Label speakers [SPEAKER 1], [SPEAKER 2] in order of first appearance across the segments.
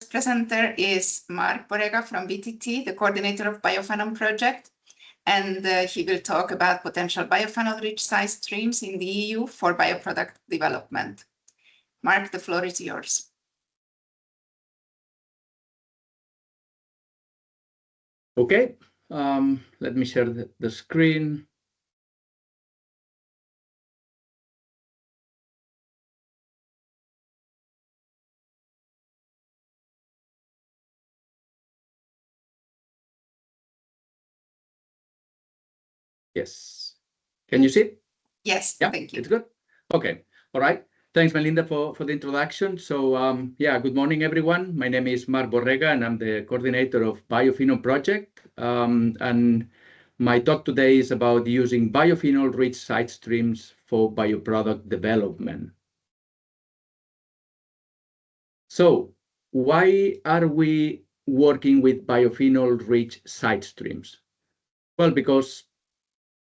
[SPEAKER 1] first presenter is Marc Borrega from BTT, the coordinator of BioPhenom project, and he will talk about potential biophenol-rich side streams in the EU for bioproduct development. Marc, the floor is yours.
[SPEAKER 2] Okay, let me share the screen. Yes. Can you see?
[SPEAKER 1] Yes,
[SPEAKER 2] yeah,
[SPEAKER 1] thank you.
[SPEAKER 2] It's good. Okay, all right. Thanks, Melinda, for the introduction. So, yeah, good morning, everyone. My name is Marc Borrega, and I'm the coordinator of BioPhenom project. And my talk today is about using biophenol-rich side streams for bioproduct development. So, why are we working with biophenol-rich side streams? Well, because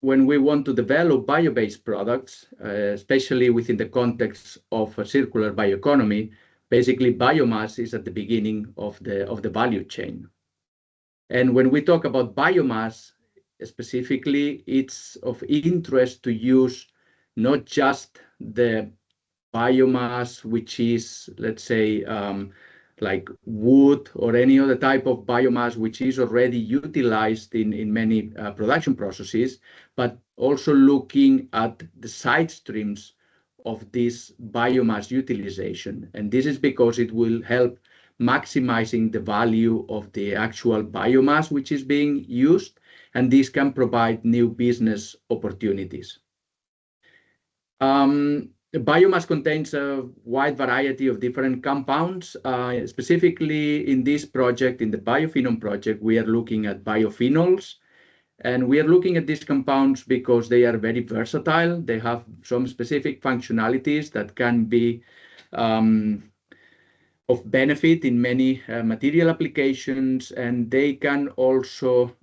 [SPEAKER 2] when we want to develop bio-based products, especially within the context of a circular bioeconomy, basically biomass is at the beginning of the value chain. And when we talk about biomass, specifically, it's of interest to use not just the biomass, which is, let's say, like wood or any other type of biomass which is already utilized in many production processes, but also looking at the side streams of this biomass utilization. And this is because it will help maximizing the value of the actual biomass which is being used, and this can provide new business opportunities. Biomass contains a wide variety of different compounds. Specifically in this project, in the BioPhenom project, we are looking at biophenols. And we are looking at these compounds because they are very versatile. They have some specific functionalities that can be of benefit in many material applications, and they can also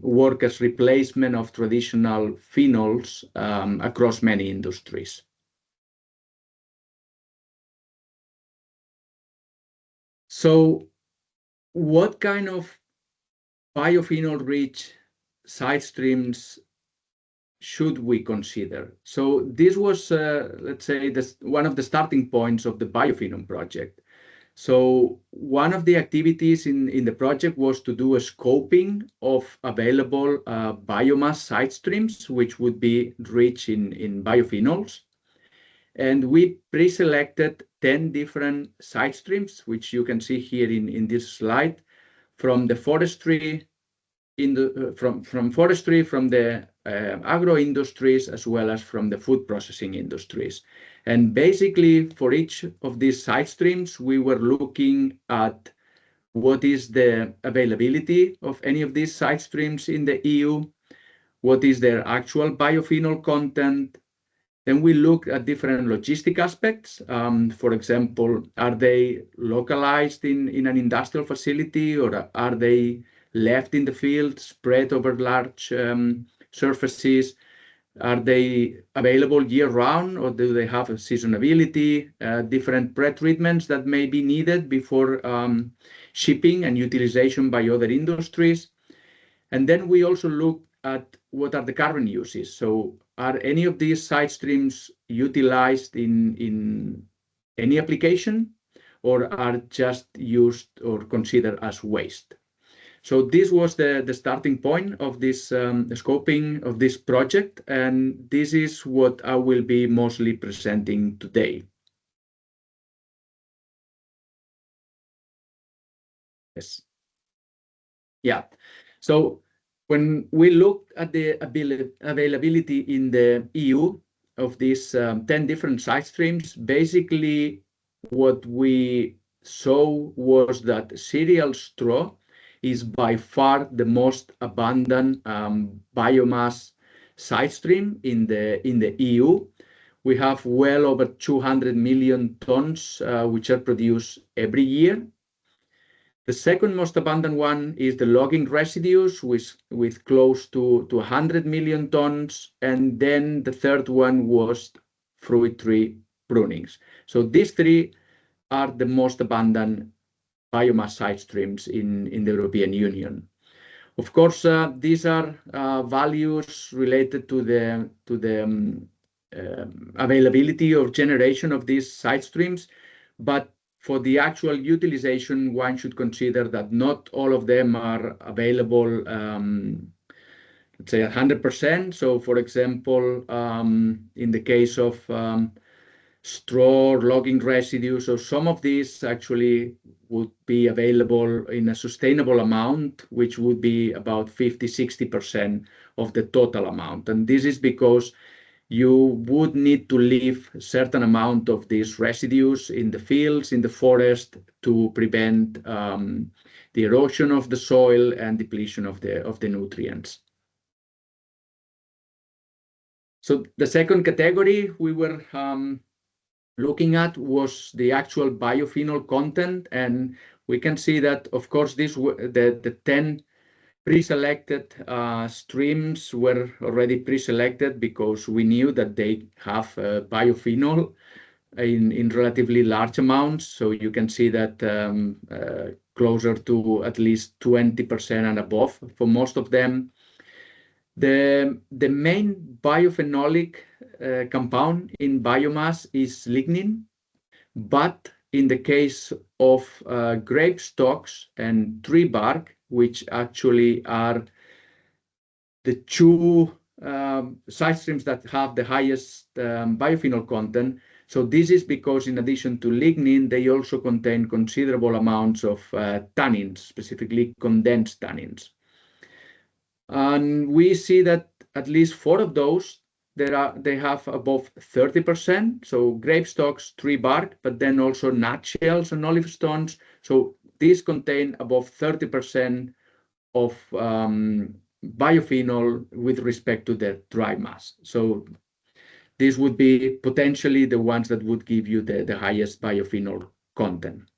[SPEAKER 2] work as replacement of traditional phenols across many industries. So what kind of biophenol-rich side streams should we consider? So this was, let's say, one of the starting points of the BioPhenom project. So one of the activities in the project was to do a scoping of available biomass side streams, which would be rich in biophenols. And we pre-selected 10 different side streams, which you can see here in this slide, from the forestry, from forestry, from the agro industries, as well as from the food processing industries. And basically, for each of these side streams, we were looking at what is the availability of any of these side streams in the EU, what is their actual biophenol content. Then we look at different logistic aspects. For example, are they localized in an industrial facility, or are they left in the field, spread over large surfaces? Are they available year-round, or do they have a seasonality, different pre-treatments that may be needed before shipping and utilization by other industries? And then we also look at what are the carbon uses. So are any of these side streams utilized in any application, or are just used or considered as waste? So this was the starting point of this scoping of this project, and this is what I will be mostly presenting today. Yes. Yeah. So when we looked at the availability in the EU of these 10 different side streams, basically what we saw was that cereal straw is by far the most abundant biomass side stream in the EU. We have well over 200 million tons which are produced every year. The second most abundant one is the logging residues with close to 100 million tons. And then the third one was fruit tree prunings. So these three are the most abundant biomass side streams in the European Union. Of course, these are values related to the availability or generation of these side streams, but for the actual utilization, one should consider that not all of them are available, let's say 100%. So, for example, in the case of straw logging residues, so some of these actually would be available in a sustainable amount, which would be about 50–60% of the total amount. And this is because you would need to leave a certain amount of these residues in the fields, in the forest, to prevent the erosion of the soil and depletion of the nutrients. So the second category we were looking at was the actual biophenol content, and we can see that, of course, the 10 pre-selected streams were already pre-selected because we knew that they have biophenol in relatively large amounts. So you can see that closer to at least 20% and above for most of them. The main biophenolic compound in biomass is lignin, but in the case of grape stalks and tree bark, which actually are the two side streams that have the highest biophenol content. So this is because in addition to lignin, they also contain considerable amounts of tannins, specifically condensed tannins. And we see that at least 4 of those, they have above 30%. So grape stalks, tree bark, but then also nutshells and olive stones. So these contain above 30% of biophenol with respect to the dry mass. So these would be potentially the ones that would give you the highest biophenol content.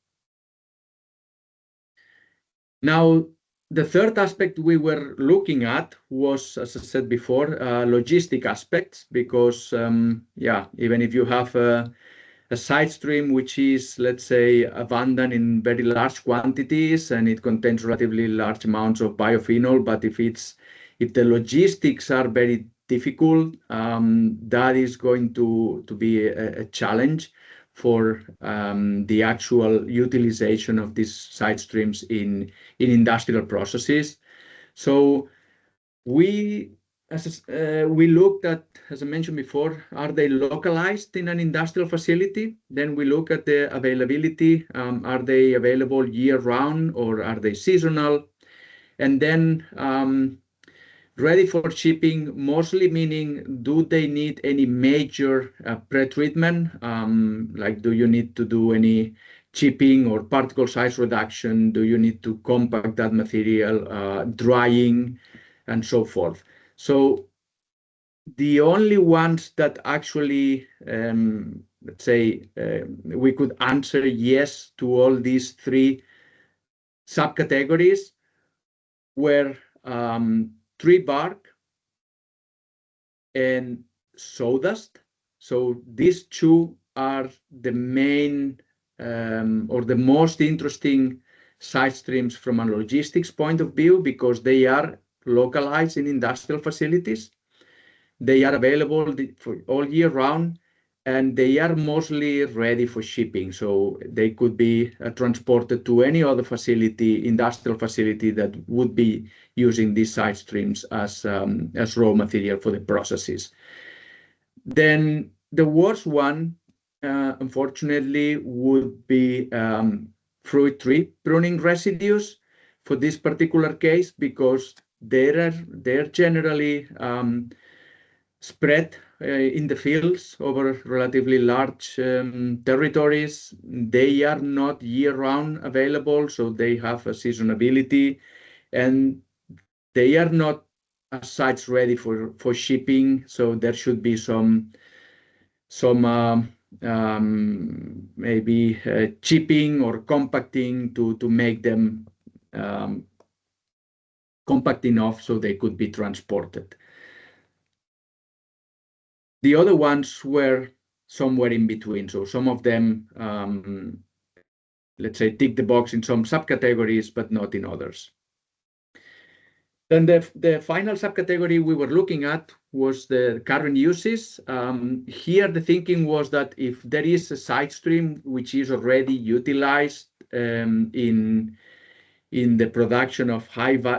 [SPEAKER 2] Now, the third aspect we were looking at was, as I said before, logistic aspects, because even if you have a side stream which is, let's say, abundant in very large quantities and it contains relatively large amounts of biophenol, but if the logistics are very difficult, that is going to be a challenge for the actual utilization of these side streams in industrial processes. So we looked at, as I mentioned before, are they localized in an industrial facility? Then we look at the availability. Are they available year-round or are they seasonal? And then ready for shipping, mostly meaning, do they need any major pre-treatment? Like, do you need to do any chipping or particle size reduction? Do you need to compact that material, drying, and so forth? So the only ones that actually, let's say, we could answer yes to all these 3 subcategories were tree bark and sawdust. So these 2 are the main or the most interesting side streams from a logistics point of view, because they are localized in industrial facilities. They are available for all year round, and they are mostly ready for shipping. So they could be transported to any other facility, industrial facility, that would be using these side streams as raw material for the processes. Then the worst one, unfortunately, would be fruit tree pruning residues for this particular case, because they're generally spread in the fields over relatively large territories. They are not year-round available, so they have a seasonability, and they are not as such ready for shipping. So there should be some maybe chipping or compacting to make them compact enough so they could be transported. The other ones were somewhere in between. So some of them let's say, tick the box in some subcategories, but not in others. Then the final subcategory we were looking at was the current uses. Here, the thinking was that if there is a side stream which is already utilized in the production of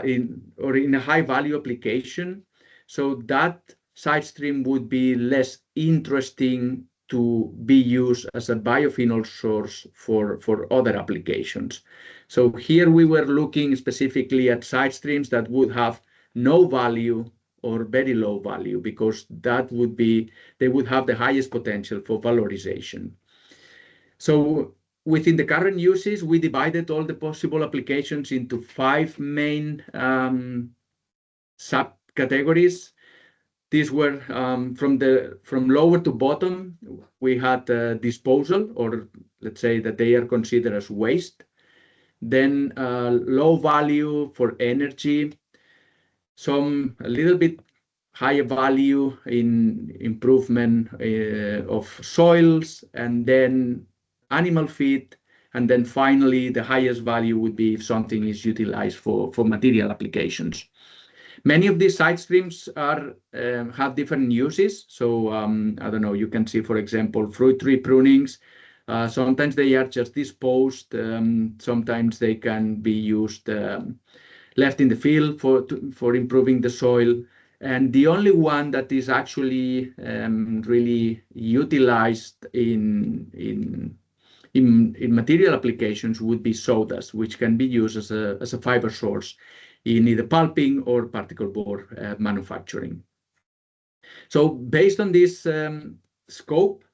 [SPEAKER 2] in a high value application, so that side stream would be less interesting to be used as a biophenol source for other applications. So here we were looking specifically at side streams that would have no value or very low value, because they would have the highest potential for valorization. So within the current uses, we divided all the possible applications into 5 main subcategories. These were from lower to bottom. We had disposal, or let's say that they are considered as waste. Then low value for energy, a little bit higher value in improvement of soils, and then animal feed, and then finally the highest value would be if something is utilized for material applications. Many of these side streams have different uses. So I don't know, you can see, for example, fruit tree prunings. Sometimes they are just disposed. Sometimes they can be used left in the field for improving the soil. And the only one that is actually really utilized in material applications would be sawdust, which can be used as a fiber source in either pulping or particle board manufacturing. So based on this scope,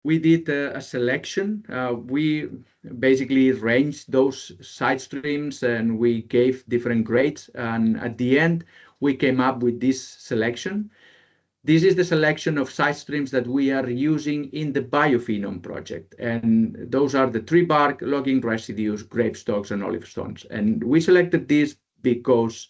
[SPEAKER 2] we did a selection. We basically ranged those side streams and we gave different grades. And at the end, we came up with this selection. This is the selection of side streams that we are using in the BioPhenom project. And those are the tree bark, logging residues, grape stalks, and olive stones. And we selected these because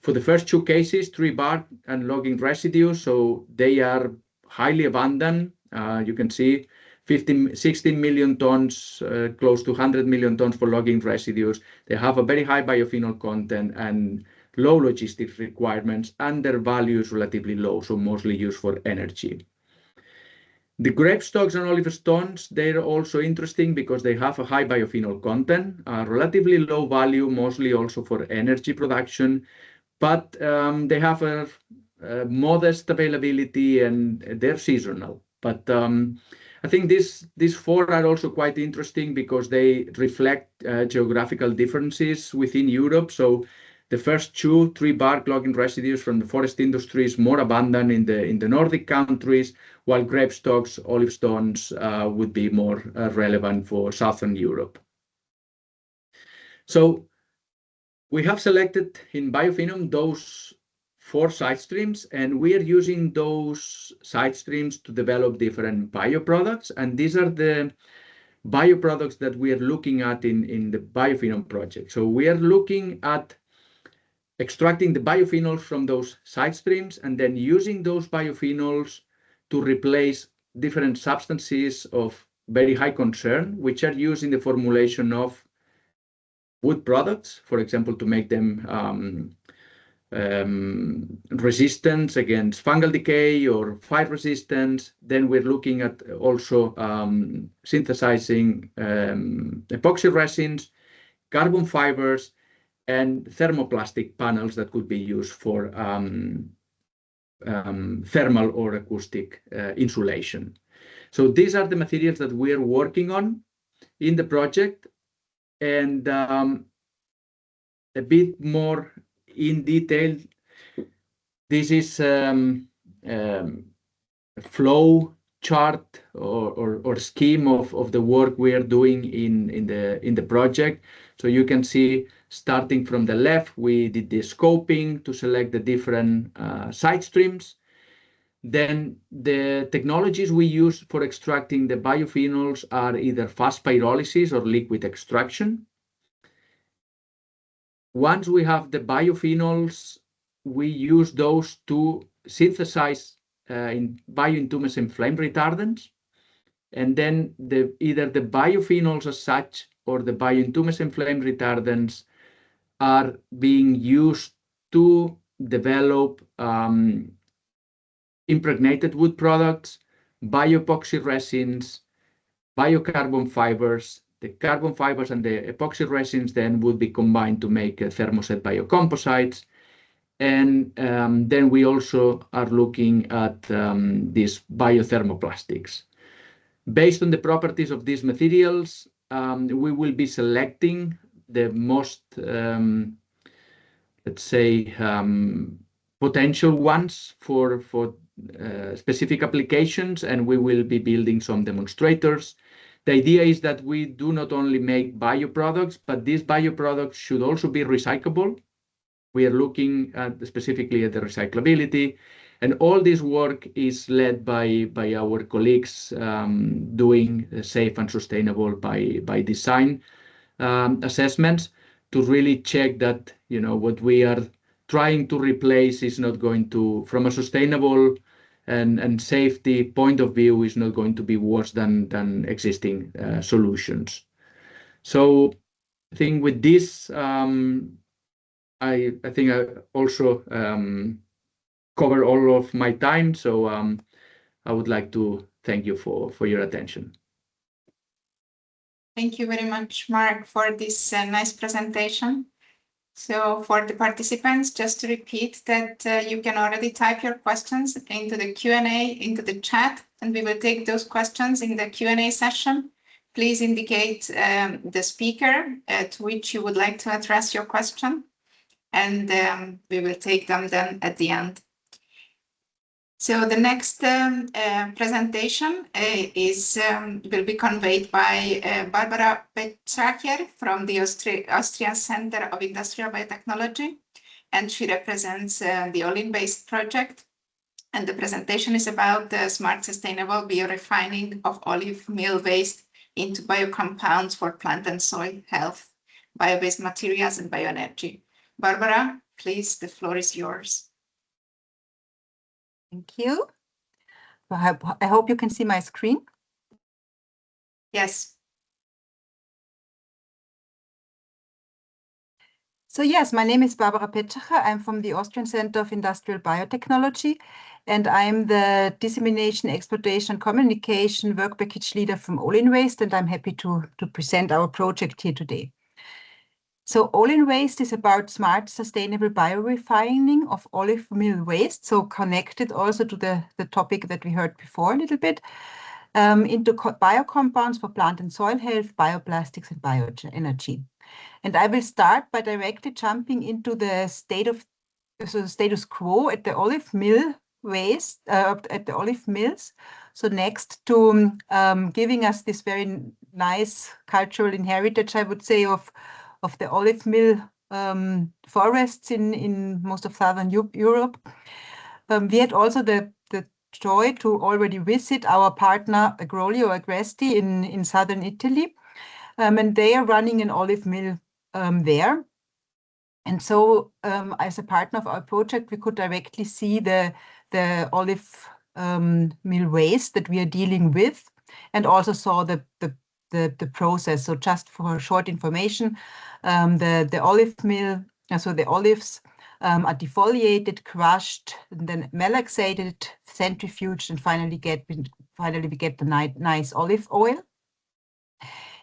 [SPEAKER 2] for the first 2 cases, tree bark and logging residues, so they are highly abundant. You can see 16 million tons, close to 100 million tons for logging residues. They have a very high biophenol content and low logistics requirements, and their value is relatively low, so mostly used for energy. The grape stalks and olive stones, they're also interesting because they have a high biophenol content, relatively low value, mostly also for energy production, but they have a modest availability and they're seasonal. But I think these 4 are also quite interesting because they reflect geographical differences within Europe. So the first 2, tree bark logging residues from the forest industry, is more abundant in the Nordic countries, while grape stalks, olive stones would be more relevant for Southern Europe. So we have selected in BioPhenom those 4 side streams, and we are using those side streams to develop different bioproducts. And these are the bioproducts that we are looking at in the BioPhenom project. So we are looking at extracting the biophenols from those side streams and then using those biophenols to replace different substances of very high concern, which are used in the formulation of wood products, for example, to make them resistant against fungal decay or fire resistance. Then we're looking at also synthesizing epoxy resins, carbon fibers, and thermoplastic panels that could be used for thermal or acoustic insulation. So these are the materials that we're working on in the project. And a bit more in detail, this is a flow chart or scheme of the work we are doing in the project. So you can see, starting from the left, we did the scoping to select the different side streams. Then the technologies we use for extracting the biophenols are either fast pyrolysis or liquid extraction. Once we have the biophenols, we use those to synthesize in biointumescent flame retardants. And then either the biophenols as such or the biointumescent flame retardants are being used to develop impregnated wood products, bioepoxy resins, biocarbon fibers. The carbon fibers and the epoxy resins then would be combined to make thermoset biocomposites. And then we also are looking at these biothermoplastics. Based on the properties of these materials, we will be selecting the most, let's say, potential ones for specific applications, and we will be building some demonstrators. The idea is that we do not only make bioproducts, but these bioproducts should also be recyclable. We are looking specifically at the recyclability, and all this work is led by our colleagues doing safe and sustainable by design assessments to really check that what we are trying to replace is not going to, from a sustainable and safety point of view, is not going to be worse than existing solutions. So I think with this, I think I also cover all of my time. So I would like to thank you for your attention.
[SPEAKER 1] Thank you very much, Mark, for this nice presentation. So for the participants, just to repeat that you can already type your questions into the Q&A, into the chat, and we will take those questions in the Q&A session. Please indicate the speaker to which you would like to address your question, and we will take them then at the end. So the next presentation will be conveyed by Barbara Petracher from the Austrian Center of Industrial Biotechnology, and she represents the OlinWaste project. And the presentation is about the smart sustainable biorefining of olive meal waste into biocompounds for plant and soil health, bio-based materials and bioenergy. Barbara, please, the floor is yours.
[SPEAKER 3] Thank you. I hope you can see my screen.
[SPEAKER 1] Yes.
[SPEAKER 3] So yes, my name is Barbara Petracher. I'm from the Austrian Center of Industrial Biotechnology, and I'm the Dissemination, Exploitation, and Communication Work Package Leader from OlinWaste, and I'm happy to present our project here today. So OlinWaste is about smart, sustainable biorefining of olive meal waste, so connected also to the topic that we heard before a little bit, into biocompounds for plant and soil health, bioplastics, and bioenergy. And I will start by directly jumping into the status quo at the olive mill waste, at the olive mills. So next to giving us this very nice cultural inheritance, I would say, of the olive mill forests in most of Southern Europe. We had also the joy to already visit our partner Agrolio Agresti in southern Italy, and they are running an olive mill there. And so as a partner of our project, we could directly see the olive mill waste that we are dealing with, and also saw the process. So just for short information, the olive mill, so the olives are defoliated, crushed, and then malaxated, centrifuged, and finally we get the nice olive oil.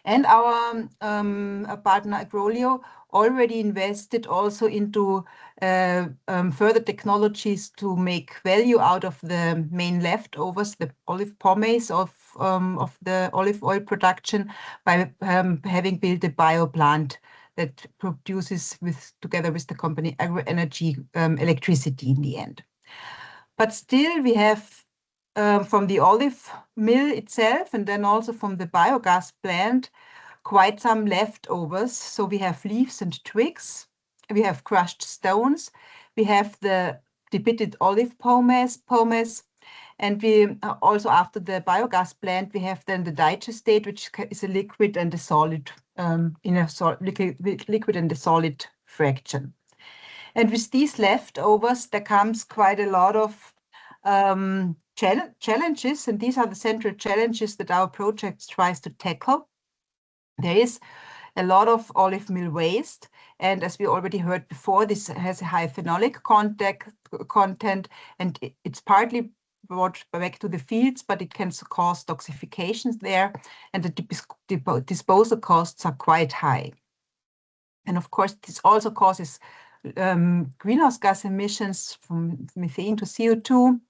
[SPEAKER 3] And our partner Agrolio already invested also into further technologies to make value out of the main leftovers, the olive pomace of the olive oil production, by having built a bioplant that produces together with the company AgroEnergy electricity in the end. But still we have from the olive mill itself, and then also from the biogas plant, quite some leftovers. So we have leaves and twigs, we have crushed stones, we have the depitted olive pomace, and we also, after the biogas plant, we have then the digestate, which is a liquid and a solid, in a liquid and a solid fraction. And with these leftovers, there comes quite a lot of challenges, and these are the central challenges that our project tries to tackle. There is a lot of olive meal waste. And as we already heard before, this has a high phenolic content, and it's partly brought back to the fields, but it can cause toxifications there, and the disposal costs are quite high. And of course, this also causes greenhouse gas emissions from methane to CO2.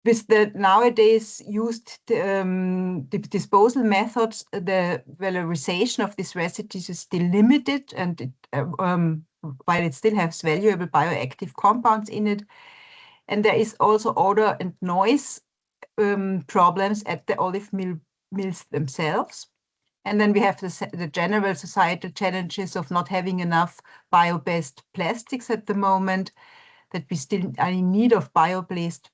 [SPEAKER 3] With the nowadays used the disposal methods, the valorization of these residues is still limited, and while it still has valuable bioactive compounds in it. And there is also odor and noise problems at the olive mills themselves. And then we have the general societal challenges of not having enough bio-based plastics at the moment, that we still are in need of bio-based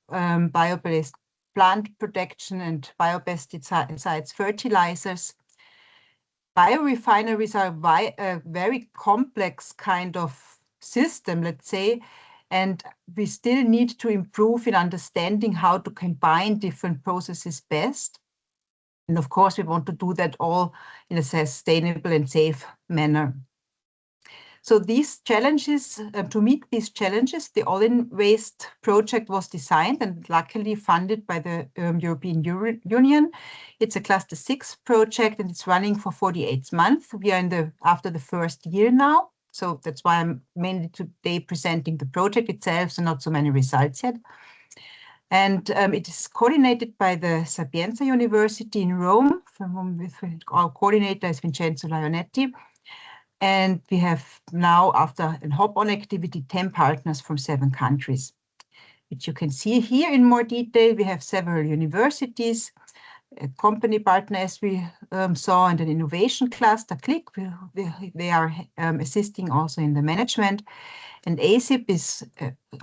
[SPEAKER 3] plant protection and biopesticides, fertilizers. Biorefineries are a very complex kind of system, let's say, and we still need to improve in understanding how to combine different processes best. And of course, we want to do that all in a sustainable and safe manner. So these challenges, to meet these challenges, the OlinWaste project was designed and luckily funded by the European Union. It's a cluster 6 project and it's running for 48 months. We are after the first year now. So that's why I'm mainly today presenting the project itself, so not so many results yet. And it is coordinated by the Sapienza University in Rome, with our coordinator has been Vincenzo Laionetti. And we have now, after a hop-on activity, 10 partners from 7 countries, which you can see here in more detail. We have several universities, a company partner, as we saw, and an innovation cluster, CLIC. They are assisting also in the management. And ASIP is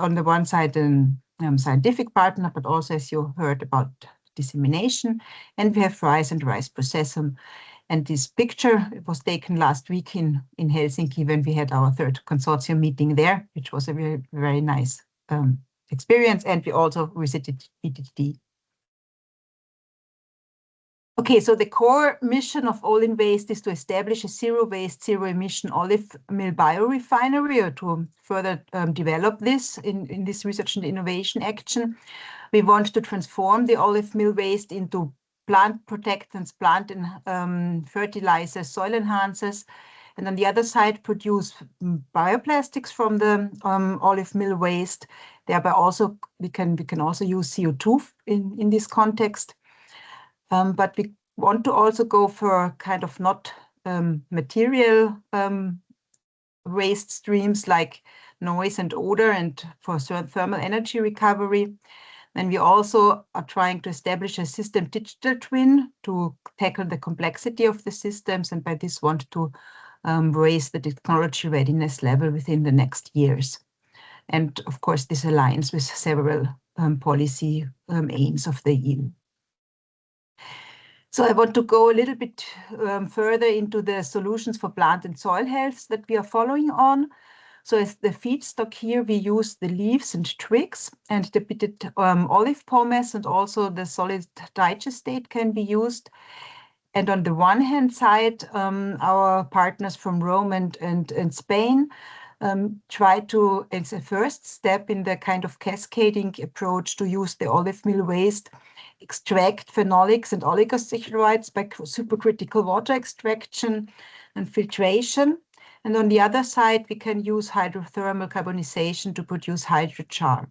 [SPEAKER 3] on the one side a scientific partner, but also, as you heard, about dissemination. And we have RISE and RISE Processum. And this picture was taken last week in Helsinki when we had our 3rd consortium meeting there, which was a very, very nice experience. And we also visited BTT. Okay, so the core mission of OlinWaste is to establish a zero-waste, zero-emission olive mill biorefinery, or to further develop this in this research and innovation action. We want to transform the olive mill waste into plant protectants, plant fertilizers, soil enhancers, and on the other side produce bioplastics from the olive mill waste. Thereby also we can also use CO2 in this context. But we want to also go for kind of not material waste streams like noise and odor, and for thermal energy recovery. And we also are trying to establish a system digital twin to tackle the complexity of the systems, and by this want to raise the technology readiness level within the next years. And of course, this aligns with several policy aims of the EU. So I want to go a little bit further into the solutions for plant and soil health that we are following on. So as the feedstock here, we use the leaves and twigs, and the pitted olive pomace, and also the solid digestate can be used. And on the one hand side, our partners from Rome and Spain try to, as a first step in the kind of cascading approach, to use the olive mill waste, extract phenolics and oligosaccharides by supercritical water extraction and filtration. And on the other side, we can use hydrothermal carbonization to produce hydrochar.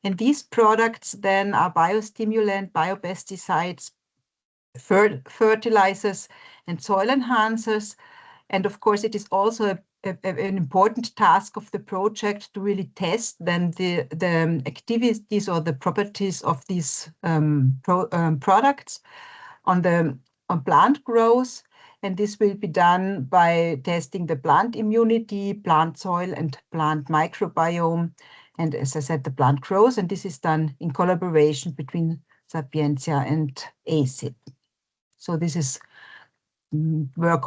[SPEAKER 3] And these products then are biostimulant, biopesticides, fertilizers, and soil enhancers. And of course, it is also an important task of the project to really test then the activities or the properties of these products on plant growth. And this will be done by testing the plant immunity, plant soil, and plant microbiome. And as I said, the plant growth. And this is done in collaboration between Sapienza and ASIP. So this is work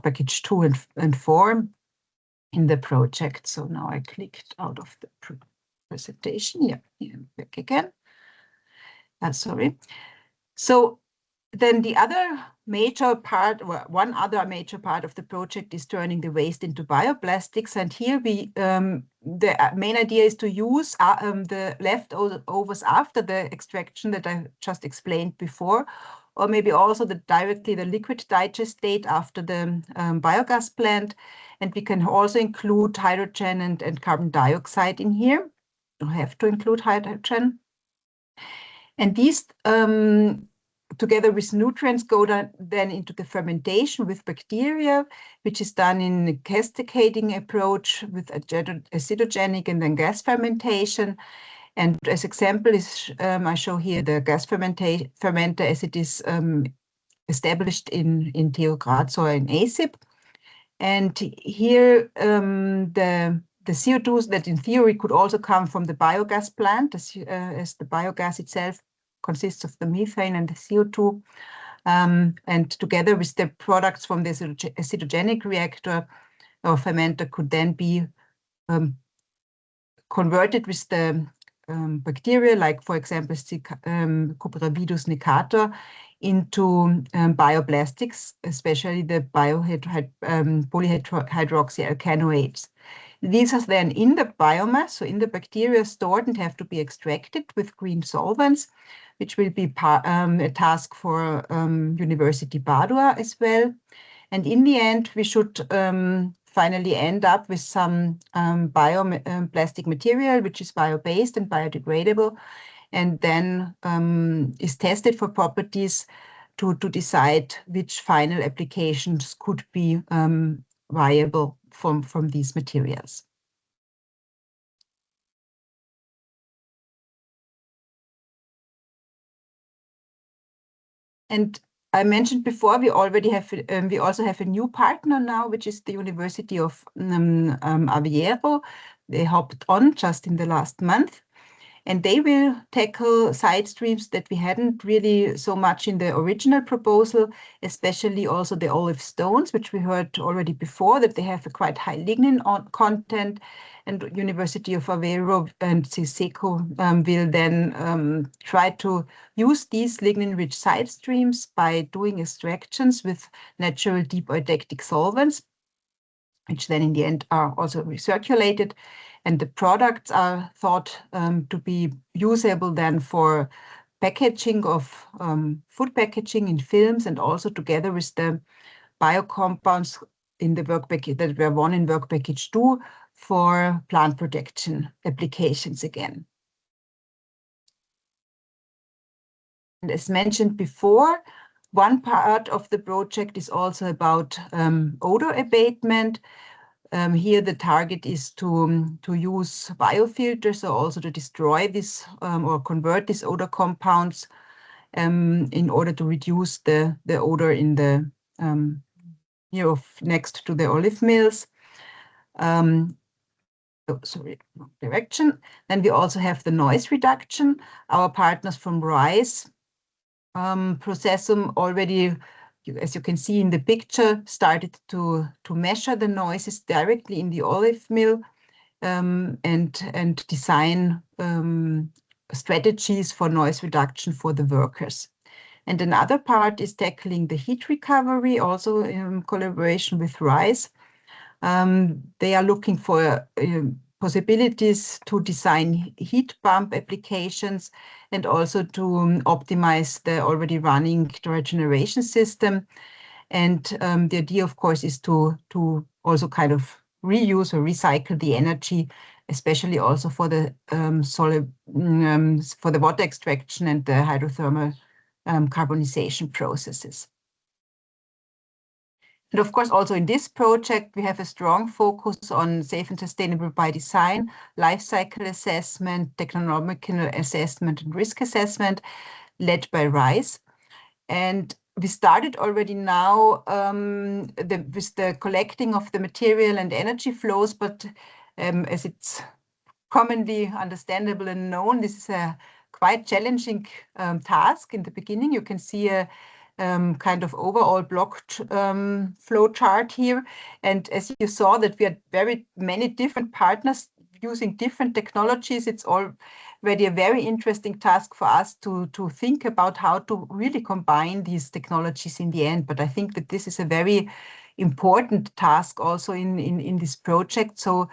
[SPEAKER 3] package 2 and 4 in the project. So now I clicked out of the presentation. Yeah, back again. Sorry. So Then the other major part, well, one other major part of the project is turning the waste into bioplastics. And here we, the main idea is to use the leftovers after the extraction that I just explained before, or maybe also directly the liquid digestate after the biogas plant. And we can also include hydrogen and carbon dioxide in here. You have to include hydrogen. And these, together with nutrients, go then into the fermentation with bacteria, which is done in a cascading approach with acidogenic and then gas fermentation. And as example is, I show here the gas fermenter as it is established in TU Graz or in ASIP. And here the CO2s that in theory could also come from the biogas plant, as the biogas itself consists of the methane and the CO2. And together with the products from the acidogenic reactor or fermenter could then be converted with the bacteria, like for example, Cupravidus necator, into bioplastics, especially the polyhydroxyalkanoates. These are then in the biomass, so in the bacteria stored and have to be extracted with green solvents, which will be a task for University Padua as well. And in the end, we should finally end up with some bioplastic material, which is bio-based and biodegradable, and then is tested for properties to decide which final applications could be viable from these materials. And I mentioned before, we already have, we also have a new partner now, which is the University of Aveiro. They hopped on just in the last month. And they will tackle side streams that we hadn't really so much in the original proposal, especially also the olive stones, which we heard already before, that they have a quite high lignin content. And University of Aveiro and CISECO will then try to use these lignin-rich side streams by doing extractions with natural deep eudectic solvents, which then in the end are also recirculated. And the products are thought to be usable then for packaging of food packaging in films, and also together with the biocompounds in the work package that were won in work package 2 for plant protection applications again. And as mentioned before, one part of the project is also about odor abatement. Here the target is to use biofilters, or also to destroy this or convert these odor compounds in order to reduce the odor in the next to the olive mills. Sorry, wrong direction. Then we also have the noise reduction. Our partners from RISE Processum already, as you can see in the picture, started to measure the noises directly in the olive mill and design strategies for noise reduction for the workers. And another part is tackling the heat recovery, also in collaboration with RISE. They are looking for possibilities to design heat pump applications and also to optimize the already running regeneration system. And the idea, of course, is to also kind of reuse or recycle the energy, especially also for the for the water extraction and the hydrothermal carbonization processes. And of course, also in this project, we have a strong focus on safe and sustainable by design, life cycle assessment, technological assessment, and risk assessment, led by RISE. And we started already now with the collecting of the material and energy flows, but as it's commonly understandable and known, this is a quite challenging task. In the beginning, you can see a kind of overall blocked flow chart here. And as you saw that we had very many different partners using different technologies, it's all already a very interesting task for us to think about how to really combine these technologies in the end. But I think that this is a very important task also in this project. So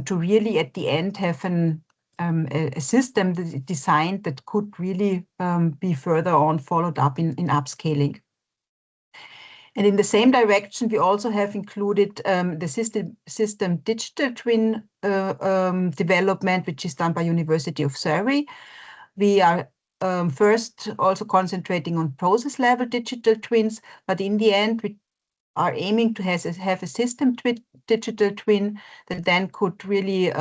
[SPEAKER 3] to really at the end have a system that is designed that could really be further on followed up in upscaling. And in the same direction, we also have included the system digital twin development, which is done by University of Surrey. We are first also concentrating on process level digital twins, but in the end, we are aiming to have a system digital twin that then could really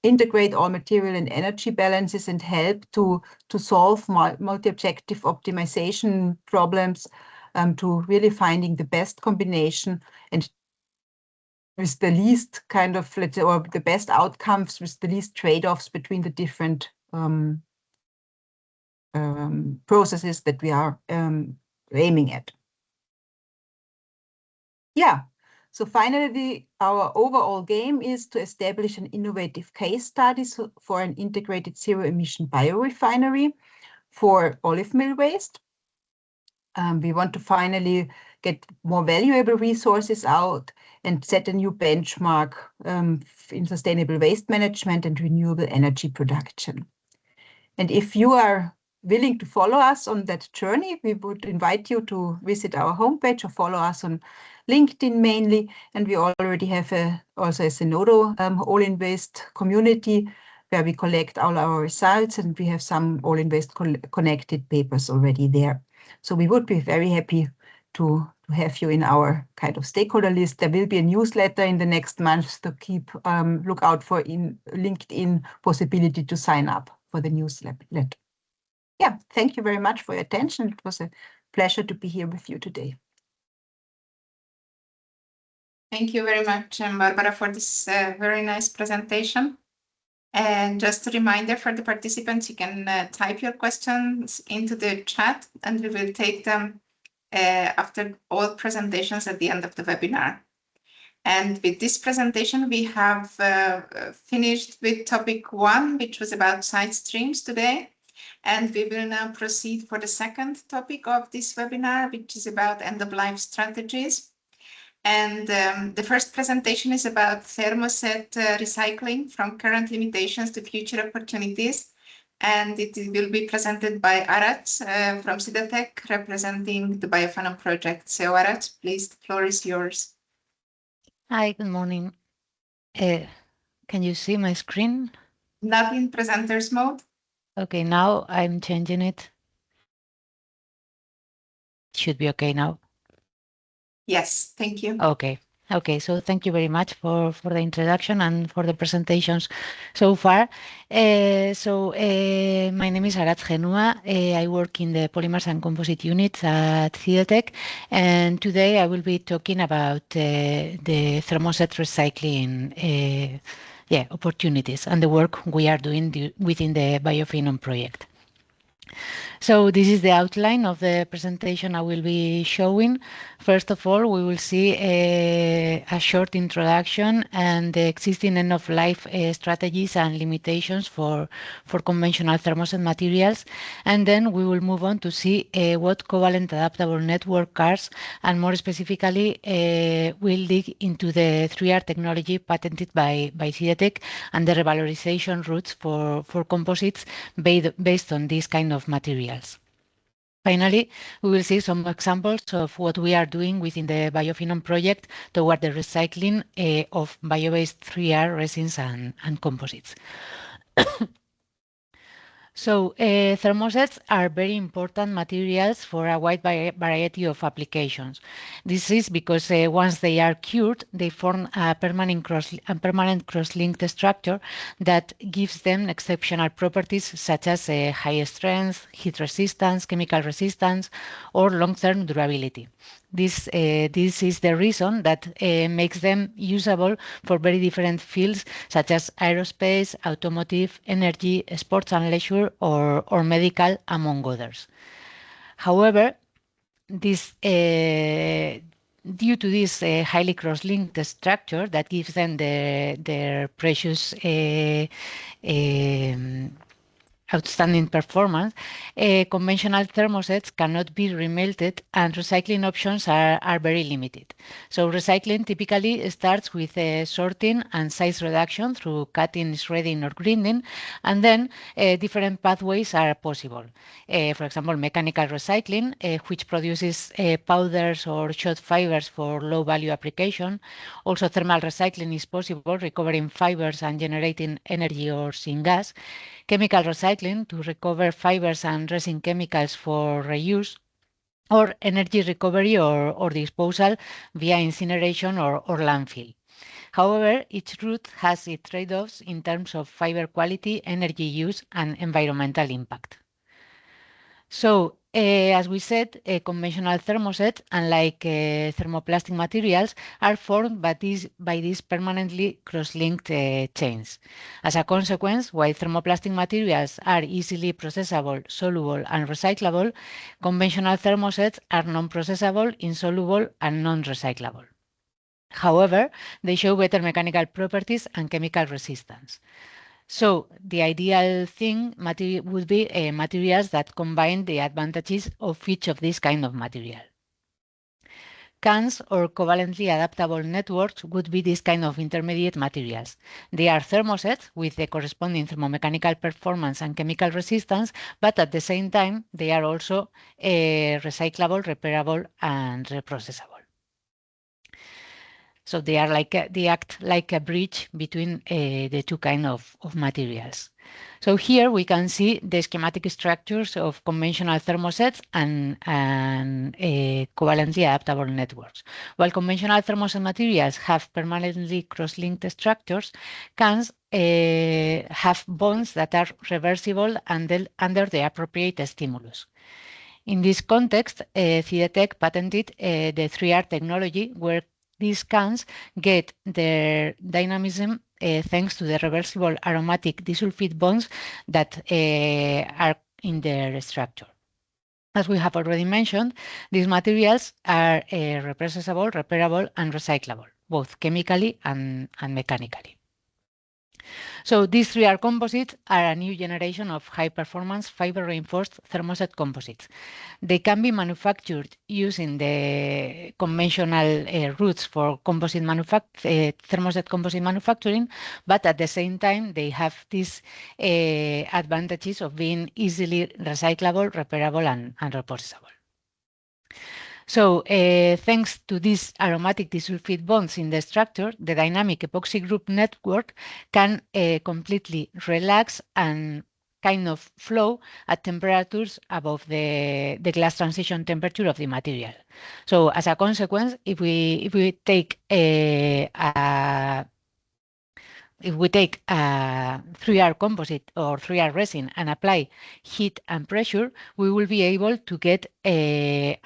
[SPEAKER 3] integrate all material and energy balances and help to solve multi-objective optimization problems, to really finding the best combination and with the least kind of, let's say, or the best outcomes with the least trade-offs between the different processes that we are aiming at. Yeah, so finally, our overall game is to establish an innovative case study for an integrated zero-emission biorefinery for olive mill waste. We want to finally get more valuable resources out and set a new benchmark in sustainable waste management and renewable energy production. And if you are willing to follow us on that journey, we would invite you to visit our homepage or follow us on LinkedIn mainly. And we already have also a Zenodo OlinWaste community where we collect all our results, and we have some OlinWaste connected papers already there. So we would be very happy to have you in our kind of stakeholder list. There will be a newsletter in the next month to keep look out for in LinkedIn possibility to sign up for the newsletter. Yeah, thank you very much for your attention. It was a pleasure to be here with you today.
[SPEAKER 1] Thank you very much, Barbara, for this very nice presentation. And just a reminder for the participants, you can type your questions into the chat and we will take them after all presentations at the end of the webinar. And with this presentation, we have finished with topic 1, which was about Sidestreams today. And we will now proceed for the second topic of this webinar, which is about end-of-life strategies. And the first presentation is about thermoset recycling from current limitations to future opportunities. And it will be presented by Arat from Sidetech, representing the BioPhenom project. So Arat, please, the floor is yours.
[SPEAKER 4] Hi, good morning. Can you see my screen?
[SPEAKER 1] Not in presenters mode.
[SPEAKER 4] Okay, now I'm changing it. Should be okay now.
[SPEAKER 1] Yes, thank you.
[SPEAKER 4] Okay, so thank you very much for the introduction and for the presentations so far. My name is Arat Genua. I work in the Polymers and Composite units at Sidetech, and today I will be talking about the thermoset recycling opportunities and the work we are doing within the BioPhenom project. So this is the outline of the presentation I will be showing. First of all, we will see a short introduction and the existing end-of-life strategies and limitations for conventional thermoset materials. And then we will move on to see what covalent adaptable network cars, and more specifically, we'll dig into the 3R technology patented by Sidetech and the revalorization routes for composites based on this kind of materials. Finally, we will see some examples of what we are doing within the BioPhenom project toward the recycling of bio-based 3R resins and composites. So thermosets are very important materials for a wide variety of applications. This is because once they are cured, they form a permanent cross-linked structure that gives them exceptional properties such as high strength, heat resistance, chemical resistance, or long-term durability. This is the reason that makes them usable for very different fields such as aerospace, automotive, energy, sports and leisure, or medical, among others. However, this due to this highly cross-linked structure that gives them their precious outstanding performance, conventional thermosets cannot be remelted and recycling options are very limited. So recycling typically starts with sorting and size reduction through cutting, shredding or grinding, and then different pathways are possible. For example, mechanical recycling, which produces powders or shot fibers for low value application. Also thermal recycling is possible, recovering fibers and generating energy or syngas. Chemical recycling to recover fibers and resin chemicals for reuse, or energy recovery or disposal via incineration or landfill. However, each route has its trade-offs in terms of fiber quality, energy use, and environmental impact. So, as we said, conventional thermosets, unlike thermoplastic materials, are formed by these permanently cross-linked chains. As a consequence, while thermoplastic materials are easily processable, soluble, and recyclable, conventional thermosets are non-processable, insoluble, and non-recyclable. However, they show better mechanical properties and chemical resistance. So the ideal thing would be materials that combine the advantages of each of these kind of material. CANs or covalently adaptable networks would be this kind of intermediate materials. They are thermosets with the corresponding thermomechanical performance and chemical resistance, but at the same time, they are also recyclable, repairable, and reprocessable. So they act like a bridge between the two kind of materials. So here we can see the schematic structures of conventional thermosets and covalently adaptable networks. While conventional thermoset materials have permanently cross-linked structures, CANs have bonds that are reversible under the appropriate stimulus. In this context, Sidetec patented the 3R technology, where these CANs get their dynamism thanks to the reversible aromatic disulfide bonds that are in their structure. As we have already mentioned, these materials are reprocessable, repairable, and recyclable, both chemically and mechanically. So these 3R composites are a new generation of high-performance fiber-reinforced thermoset composites. They can be manufactured using the conventional routes for thermoset composite manufacturing, but at the same time, they have these advantages of being easily recyclable, repairable, and reprocessable. So thanks to these aromatic disulfide bonds in the structure, the dynamic epoxy group network can completely relax and kind of flow at temperatures above the glass transition temperature of the material. So as a consequence, if we take a 3R composite or 3R resin and apply heat and pressure, we will be able to get a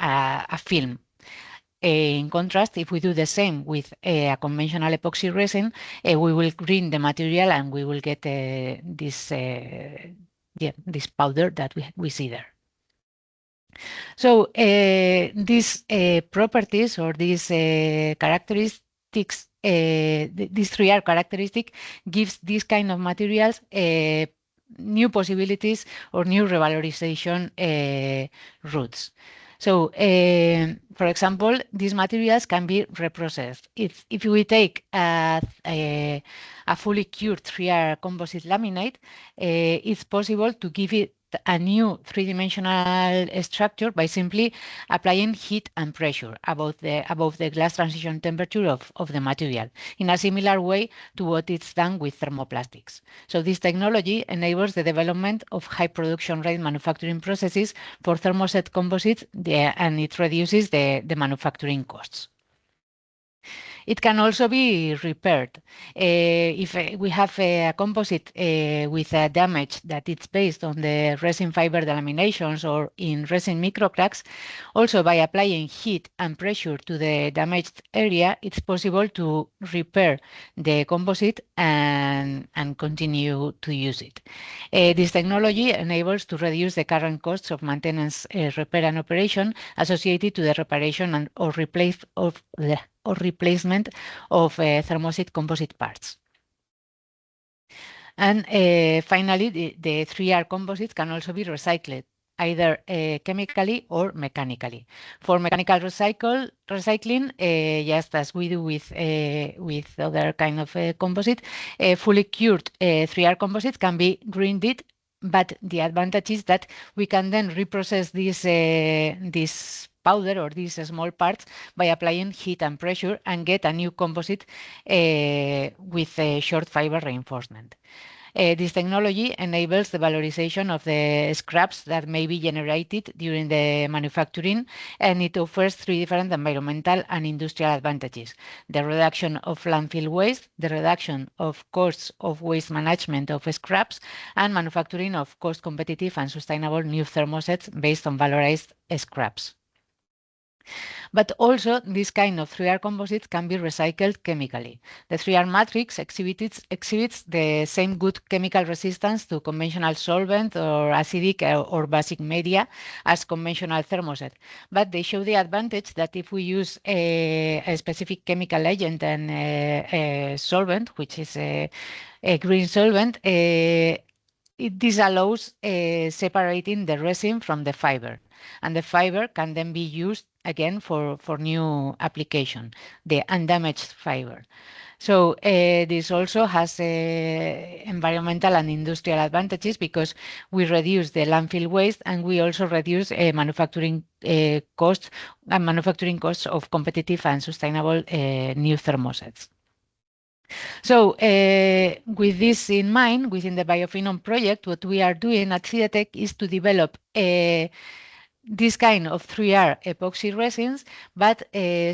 [SPEAKER 4] film. In contrast, if we do the same with a conventional epoxy resin, we will grind the material and we will get this powder that we see there. So these properties or these characteristics, this 3R characteristic gives these kind of materials new possibilities or new revalorization routes. So, for example, these materials can be reprocessed. If we take a fully cured 3R composite laminate, it's possible to give it a new three-dimensional structure by simply applying heat and pressure above the glass transition temperature of the material, in a similar way to what is done with thermoplastics. So this technology enables the development of high production rate manufacturing processes for thermoset composites, and it reduces the manufacturing costs. It can also be repaired. If we have a composite with a damage that it's based on the resin fiber delaminations or in resin microcracks, also by applying heat and pressure to the damaged area, it's possible to repair the composite and continue to use it. This technology enables to reduce the current costs of maintenance, repair and operation associated to the reparation or replacement of thermoset composite parts. And finally, the 3R composites can also be recycled, either chemically or mechanically. For mechanical recycling, just as we do with other kind of composite, fully cured 3R composites can be grinded, but the advantage is that we can then reprocess this powder or these small parts by applying heat and pressure and get a new composite with a short fiber reinforcement. This technology enables the valorization of the scraps that may be generated during the manufacturing, and it offers 3 different environmental and industrial advantages: the reduction of landfill waste, the reduction of costs of waste management of scraps, and manufacturing of cost-competitive and sustainable new thermosets based on valorized scraps. But also, this kind of 3R composites can be recycled chemically. The 3R matrix exhibits the same good chemical resistance to conventional solvent or acidic or basic media as conventional thermoset. But they show the advantage that if we use a specific chemical agent and a solvent, which is a green solvent, this allows separating the resin from the fiber, and the fiber can then be used again for new application, the undamaged fiber. So this also has environmental and industrial advantages because we reduce the landfill waste and we also reduce manufacturing costs of competitive and sustainable new thermosets. So with this in mind, within the BioPhenom project, what we are doing at Sidetec is to develop this kind of 3R epoxy resins, but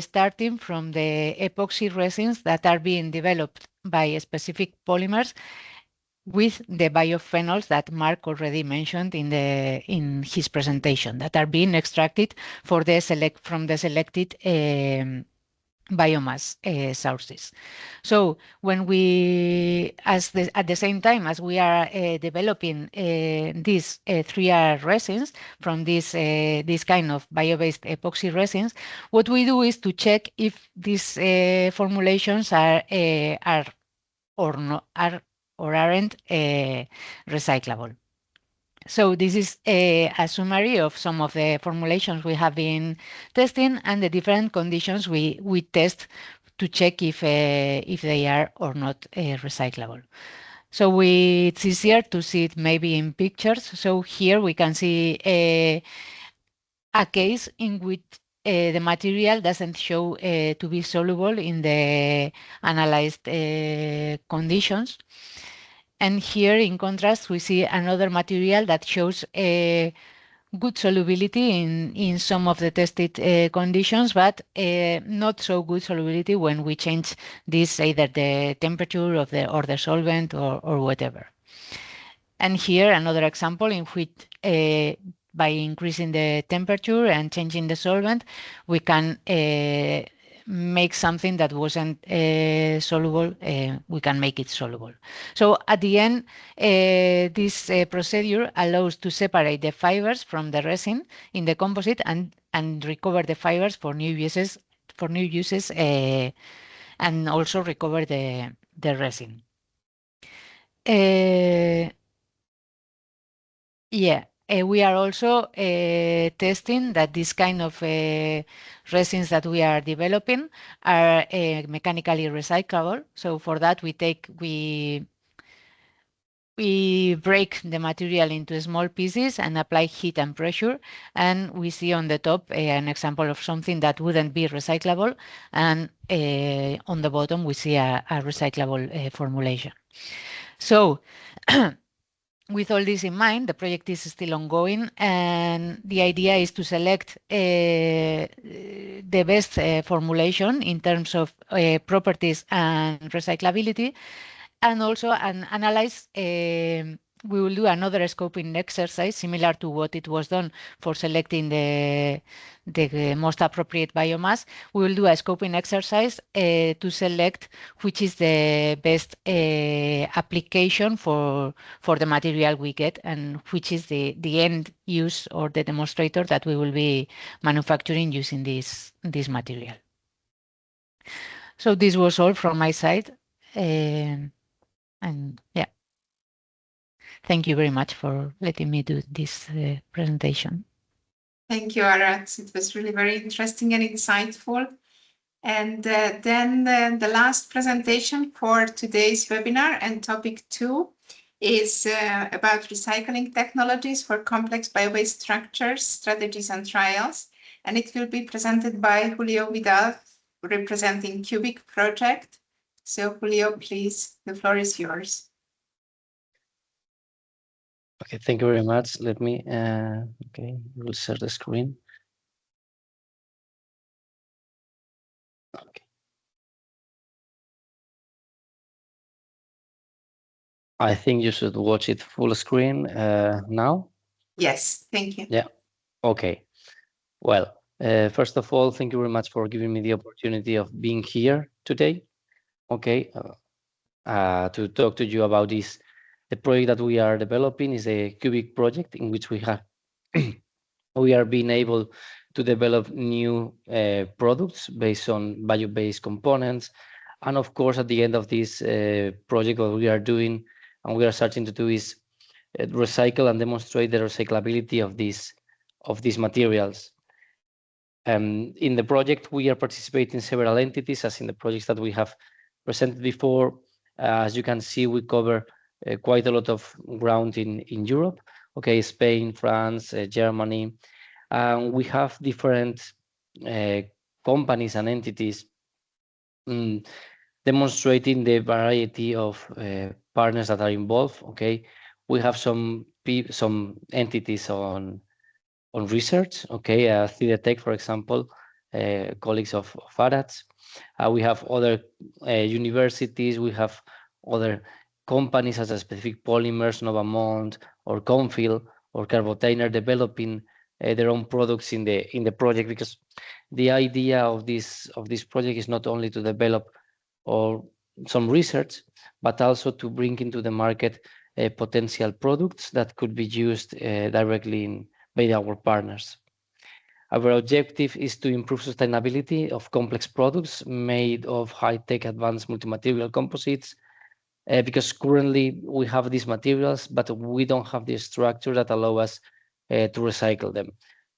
[SPEAKER 4] starting from the epoxy resins that are being developed by specific polymers with the biophenols that Mark already mentioned in his presentation, that are being extracted from the selected biomass sources. So when we, at the same time as we are developing these 3R resins from this kind of bio-based epoxy resins, what we do is to check if these formulations are or aren't recyclable. So this is a summary of some of the formulations we have been testing and the different conditions we test to check if they are or not recyclable. So it's easier to see it maybe in pictures. So here we can see a case in which the material doesn't show to be soluble in the analyzed conditions. And here, in contrast, we see another material that shows a good solubility in some of the tested conditions, but not so good solubility when we change this, either the temperature of the solvent or whatever. And here, another example in which by increasing the temperature and changing the solvent, we can make something that wasn't soluble, we can make it soluble. So at the end, this procedure allows to separate the fibers from the resin in the composite and recover the fibers for new uses, and also recover the resin. We are also testing that this kind of resins that we are developing are mechanically recyclable. So for that, we break the material into small pieces and apply heat and pressure. And we see on the top an example of something that wouldn't be recyclable. And on the bottom, we see a recyclable formulation. So with all this in mind, the project is still ongoing, and the idea is to select the best formulation in terms of properties and recyclability, and also analyze. We will do another scoping exercise similar to what it was done for selecting the most appropriate biomass. We will do a scoping exercise to select which is the best application for the material we get, and which is the end use or the demonstrator that we will be manufacturing using this material. So this was all from my side. And yeah. thank you very much for letting me do this presentation.
[SPEAKER 1] Thank you, Arat. It was really very interesting and insightful. And then the last presentation for today's webinar and topic 2 is about recycling technologies for complex bio-based structures, strategies and trials. And it will be presented by Julio Vidal, representing CUBIC project. So Julio, please, the floor is yours.
[SPEAKER 5] Okay, thank you very much. Let me, okay, we'll share the screen. Okay. I think you should watch it full screen now.
[SPEAKER 1] Yes, thank you.
[SPEAKER 5] Yeah, okay. Well, first of all, thank you very much for giving me the opportunity of being here today. Okay, to talk to you about this. The project that we are developing is a CUBIC project in which we have we are being able to develop new products based on bio-based components. And of course, at the end of this project, what we are doing and we are starting to do is recycle and demonstrate the recyclability of these materials. In the project, we are participating several entities, as in the projects that we have presented before. As you can see, we cover quite a lot of ground in Europe. Okay, Spain, France, Germany. We have different companies and entities demonstrating the variety of partners that are involved. Okay, we have some entities on research. Okay, Sidestreams, for example, colleagues of Arat's. We have other universities. We have other companies such as Specific Polymers, Novamont, or Confil, or Carbotainer developing their own products in the project, because the idea of this project is not only to develop or some research, but also to bring into the market potential products that could be used directly by our partners. Our objective is to improve sustainability of complex products made of high-tech advanced multimaterial composites, because currently we have these materials, but we don't have the structure that allow us to recycle them.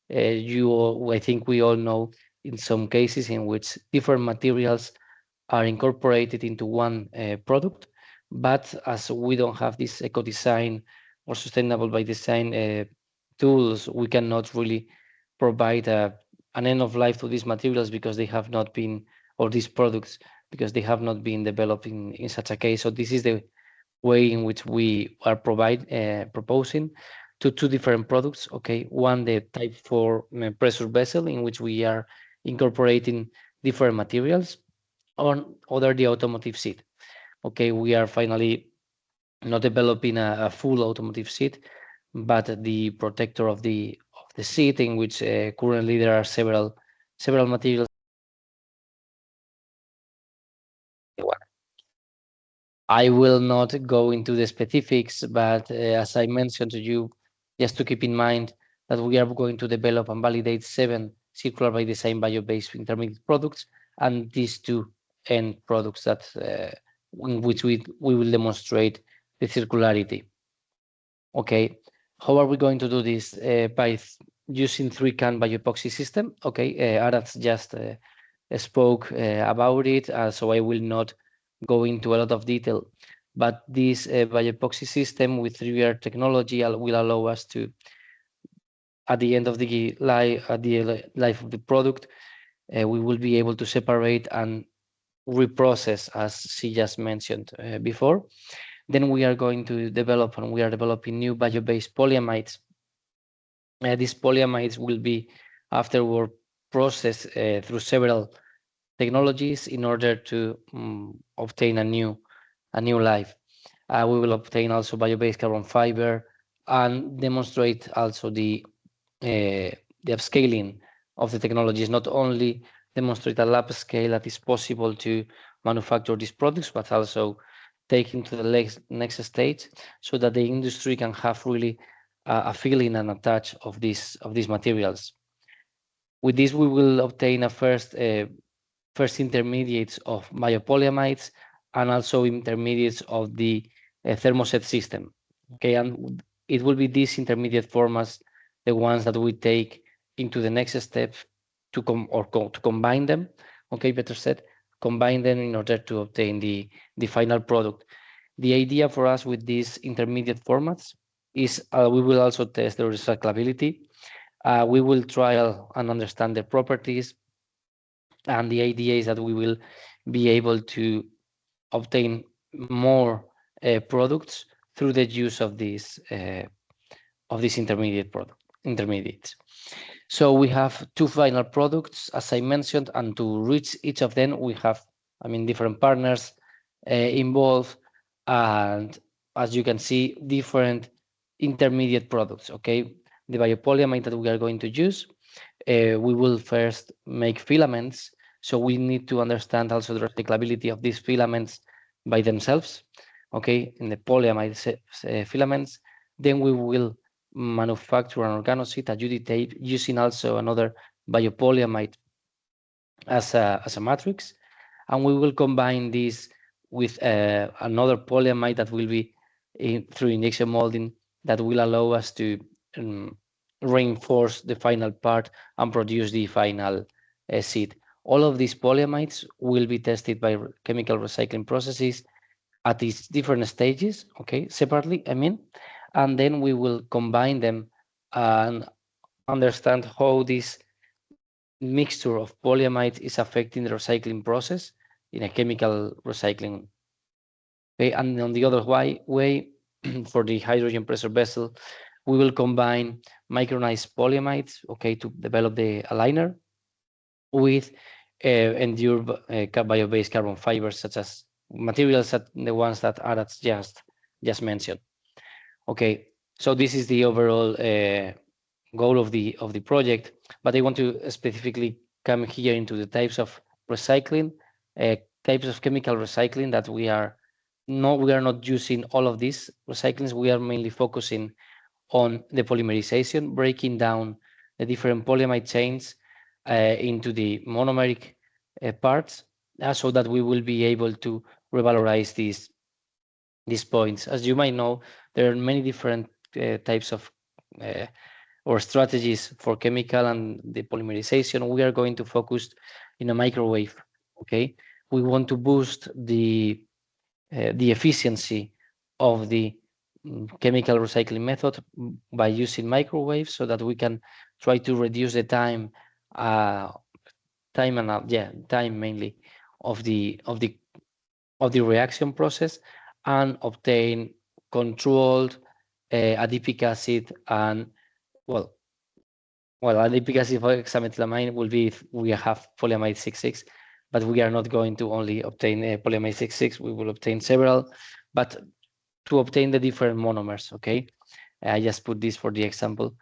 [SPEAKER 5] I think we all know in some cases in which different materials are incorporated into one product, but as we don't have this eco-design or sustainable by design tools, we cannot really provide an end of life to these materials because they have not been, or these products, because they have not been developed in such a case. So this is the way in which we are proposing two different products. Okay, one, the type 4 pressure vessel, in which we are incorporating different materials. On other, the automotive seat. Okay, we are finally not developing a full automotive seat, but the protector of the seat, in which currently there are several materials. I will not go into the specifics, but as I mentioned to you, just to keep in mind that we are going to develop and validate 7 circular by design bio-based intermediate products, and these 2 end products that in which we will demonstrate the circularity. Okay, how are we going to do this? By using 3-can bioepoxy system. Okay, Arat just spoke about it, so I will not go into a lot of detail. But this bioepoxy system with 3R technology will allow us to, at the end of the life of the product, we will be able to separate and reprocess, as she just mentioned before. Then we are going to develop, and we are developing new bio-based polyamides. These polyamides will be afterward processed through several technologies in order to obtain a new life. We will obtain also bio-based carbon fiber and demonstrate also the upscaling of the technologies, not only demonstrate a lab scale that is possible to manufacture these products, but also taking to the next stage, so that the industry can have really a feeling and a touch of these materials. With this, we will obtain a first intermediates of biopolyamides and also intermediates of the thermoset system. Okay, and it will be these intermediate formats, the ones that we take into the next step to combine them. Okay, better said, combine them in order to obtain the final product. The idea for us with these intermediate formats is we will also test the recyclability. We will trial and understand the properties. And the idea is that we will be able to obtain more products through the use of these intermediates. So we have two final products, as I mentioned, and to reach each of them, we have, different partners involved, and as you can see, different intermediate products. Okay, the biopolyamide that we are going to use, we will first make filaments. So we need to understand also the recyclability of these filaments by themselves. Okay, in the polyamide filaments, then we will manufacture an organosid, a UD tape, using also another biopolyamide as a matrix, and we will combine this with another polyamide that will be through injection molding that will allow us to reinforce the final part and produce the final seed. All of these polyamides will be tested by chemical recycling processes at these different stages, okay, separately, and then we will combine them and understand how this mixture of polyamides is affecting the recycling process in a chemical recycling. Okay, and on the other way, for the hydrogen pressure vessel, we will combine micronized polyamides, okay, to develop the aligner with endure bio-based carbon fibers, such as materials that the ones that Arat just mentioned. Okay, so this is the overall goal of the project, but I want to specifically come here into the types of recycling, types of chemical recycling that we are not using all of these recyclings. We are mainly focusing on the polymerization, breaking down the different polyamide chains into the monomeric parts, so that we will be able to revalorize these points. As you might know, there are many different types of or strategies for chemical and the polymerization. We are going to focus in a microwave. Okay, we want to boost the efficiency of the chemical recycling method by using microwaves, so that we can try to reduce the time mainly of the reaction process, and obtain controlled adipic acid and adipic acid for hexamethylamine will be if we have polyamide 6,6, but we are not going to only obtain polyamide 6,6. We will obtain several, but to obtain the different monomers. Okay, I just put this for the example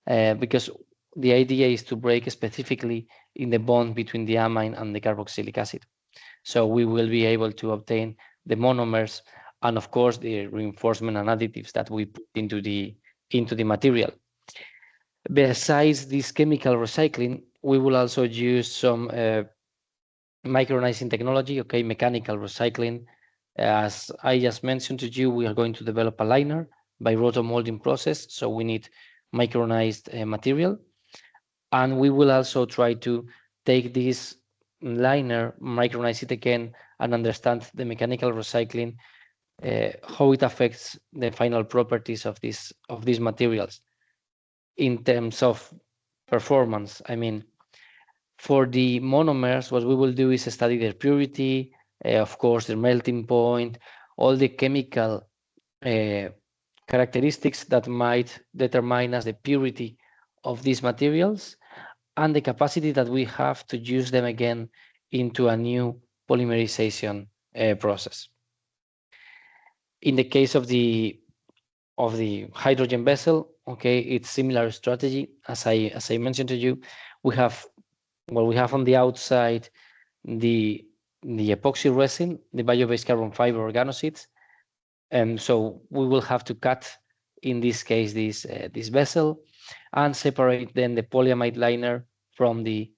[SPEAKER 5] because the idea is to break specifically in the bond between the amine and the carboxylic acid. So we will be able to obtain the monomers and, of course, the reinforcement and additives that we put into the material. Besides this chemical recycling, we will also use some micronizing technology, okay, mechanical recycling. As I just mentioned to you, we are going to develop a liner by rotomolding process, so we need micronized material. And we will also try to take this liner, micronize it again, and understand the mechanical recycling, how it affects the final properties of these materials in terms of performance. For the monomers, what we will do is study their purity, of course, their melting point, all the chemical characteristics that might determine as the purity of these materials, and the capacity that we have to use them again into a new polymerization process. In the case of the hydrogen vessel, okay, it's similar strategy. As I mentioned to you, we have on the outside the epoxy resin, the bio-based carbon fiber organosids, and so we will have to cut, in this case, this vessel, and separate then the polyamide liner from the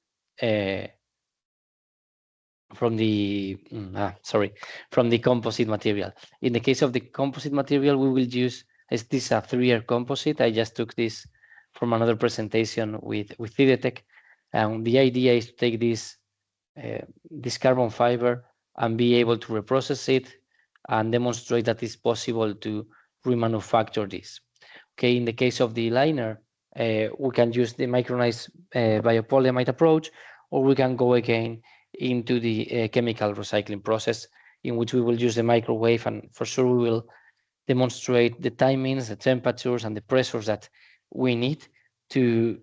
[SPEAKER 5] composite material. In the case of the composite material, we will use This is a 3-year composite. I just took this from another presentation with Sidestreams. And the idea is to take this carbon fiber and be able to reprocess it and demonstrate that it's possible to remanufacture this. Okay, in the case of the liner, we can use the micronized biopolyamide approach, or we can go again into the chemical recycling process, in which we will use the microwave, and for sure we will demonstrate the timings, the temperatures, and the pressures that we need to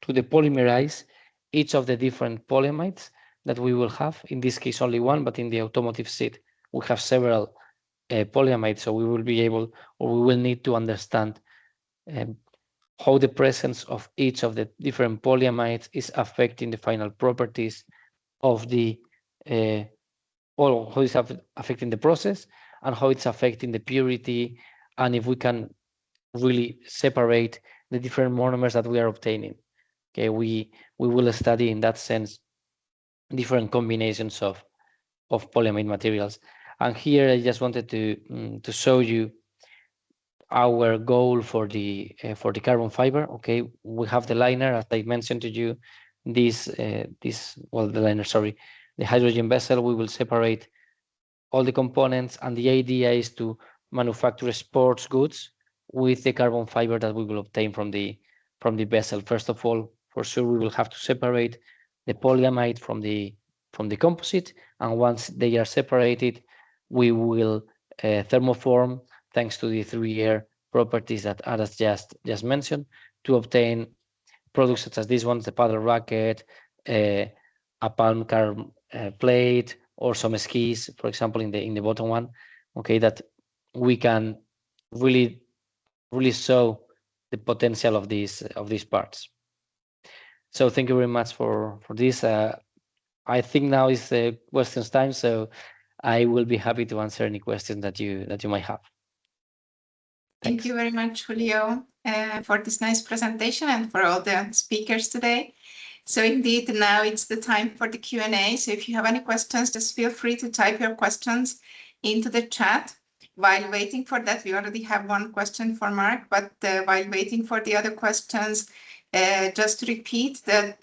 [SPEAKER 5] depolymerize each of the different polyamides that we will have. In this case, only one, but in the automotive seat, we have several polyamides, so we will be able, or we will need to understand how the presence of each of the different polyamides is affecting the final properties of the, or how it's affecting the process, and how it's affecting the purity, and if we can really separate the different monomers that we are obtaining. Okay, we will study in that sense different combinations of polyamide materials. And here I just wanted to show you our goal for the carbon fiber. Okay, we have the liner, as I mentioned to you. The liner, sorry, the hydrogen vessel. We will separate all the components, and the idea is to manufacture sports goods with the carbon fiber that we will obtain from the vessel. First of all, for sure, we will have to separate the polyamide from the composite, and once they are separated, we will thermoform, thanks to the 3-year properties that Aras just mentioned, to obtain products such as these ones, the paddle racket, a palm car plate, or some skis, for example, in the bottom one. Okay, that we can really show the potential of these parts. So thank you very much for this. I think now is the questions time, so I will be happy to answer any questions that you might have.
[SPEAKER 1] Thank you very much, Julio, for this nice presentation and for all the speakers today. So indeed, now it's the time for the Q&A. So if you have any questions, just feel free to type your questions into the chat. While waiting for that, we already have one question for Mark, but while waiting for the other questions, just to repeat that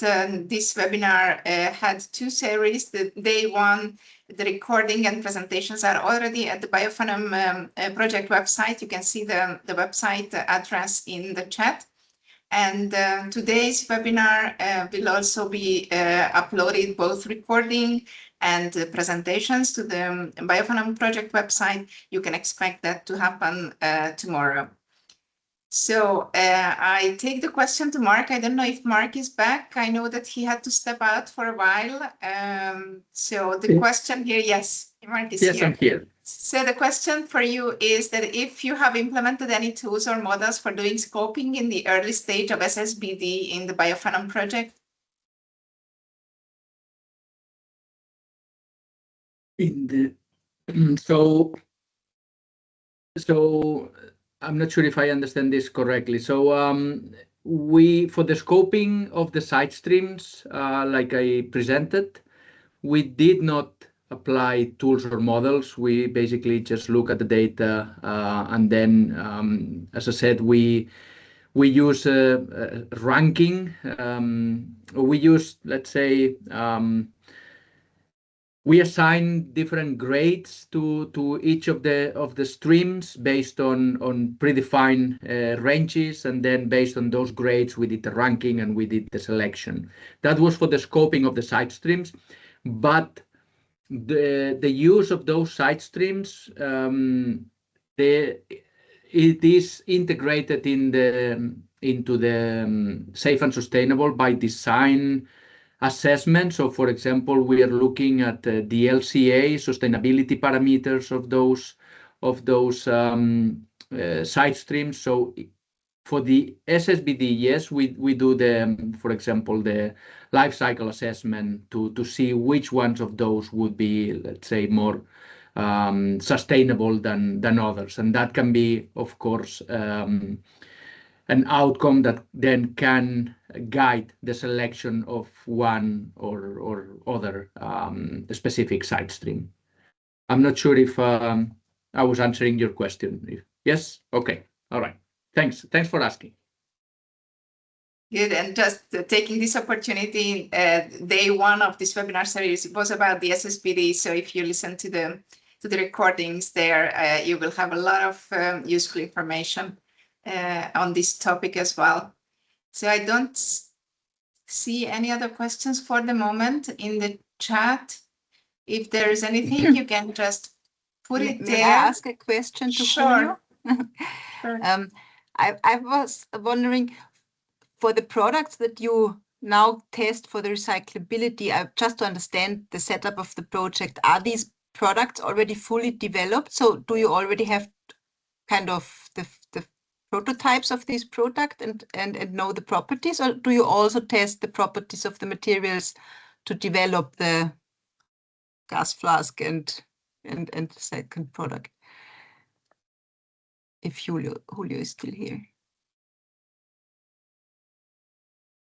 [SPEAKER 1] this webinar had 2 series. The day 1, the recording and presentations are already at the BioPhenom project website. You can see the website address in the chat. And today's webinar will also be uploaded, both recording and presentations, to the BioPhenom project website. You can expect that to happen tomorrow. So I take the question to Mark. I don't know if Mark is back. I know that he had to step out for a while. So the question here, yes, Mark is here.
[SPEAKER 2] Yes, I'm here.
[SPEAKER 1] So the question for you is that if you have implemented any tools or models for doing scoping in the early stage of SSBD in the BioPhenom project?
[SPEAKER 2] So I'm not sure if I understand this correctly. So for the scoping of the Sidestreams, like I presented, we did not apply tools or models. We basically just look at the data, and then, as I said, we use ranking. We use, let's say, we assign different grades to each of the streams based on predefined ranges, and then based on those grades we did the ranking and we did the selection. That was for the scoping of the Sidestreams, but the use of those Sidestreams, it is integrated into the safe and sustainable by design assessment. So, for example, we are looking at the LCA sustainability parameters of those Sidestreams. So, for the SSBD, yes, we do for example, the life cycle assessment to see which ones of those would be, let's say, more sustainable than others, and that can be, of course, an outcome that then can guide the selection of one or other specific Sidestream. I'm not sure if I was answering your question. Yes. Okay. All right. Thanks for asking.
[SPEAKER 1] Good, and just taking this opportunity, day one of this webinar series was about the SSBD. So if you listen to the recordings there, you will have a lot of useful information on this topic as well. So I don't see any other questions for the moment in the chat. If there is anything, you can just put it there.
[SPEAKER 3] May I ask a question to
[SPEAKER 1] Sure.
[SPEAKER 3] Julio?
[SPEAKER 1] Sure.
[SPEAKER 3] I was wondering, for the products that you now test for the recyclability, just to understand the setup of the project, are these products already fully developed? So do you already have kind of the prototypes of this product and know the properties, or do you also test the properties of the materials to develop the gas flask and the second product? If Julio is still here.